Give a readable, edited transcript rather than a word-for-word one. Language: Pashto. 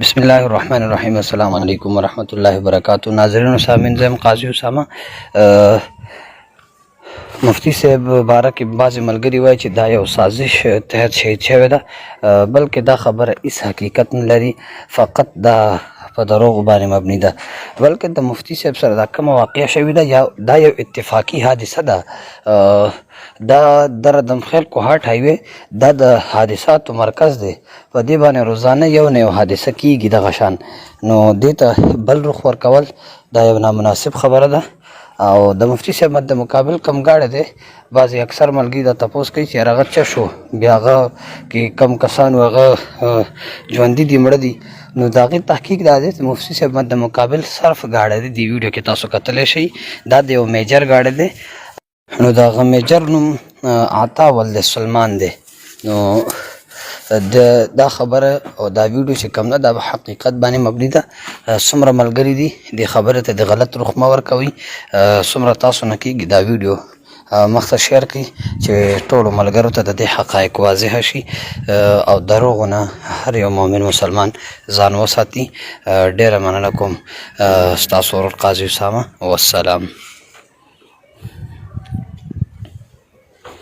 بسم الله الرحمن الرحیم. السلام علیکم ورحمۃ اللہ وبرکاتہ. ناظرین و سامعین، زم قاضی اسامه مفتی صاحب باره کې بعضې ملګري وایي چې دا یو سازش تحت شهید شوی ده، بلکې دا خبره هیڅ حقیقت نه لري، فقط دا په دروغو باندې مبني ده. بلکې د مفتی صاحب سره دا کومه واقعه شوې ده دا یو اتفاقي حادثه ده. دا در دمخیل کوهاټ هایوې دا د حادثاتو مرکز دی. په دې باندې روزانه یو نه یو حادثه کیږي دغه شان، نو دې ته بل رخ ورکول دا یو نامناسب خبره ده. او د مفتی صاحب د مقابل کم گاډی دی، بعضې اکثر ملګري دا تپوس کوي چې هغه څه شو، بیا هغه کې کم کسان هغه ژوندي دي مړه دي. نو د هغې تحقیق دا دی چې مفتی صاحب د مقابل صرف گاډی دی. د ویډیو کې تاسو کتلی شئ، دا د یو میجر گاډی دی. نو د هغه میجر نوم عطا ولد سلمان دی. نو دا خبره او دا ویډیو چې کوم ده دا په حقیقت باندې مبني ده. څومره ملګري دي دې خبرې ته د غلط رخ مه ورکوئ. څومره تاسو نه کېږي دا ویډیو مخ ته شیر کړئ چې ټولو ملګرو ته د دې حقایق واضحه شي او دروغو نه هر یو مؤمن مسلمان ځان وساتي. ډېره مننه کوم. ستاسو ورور قاضي اسامه، والسلام.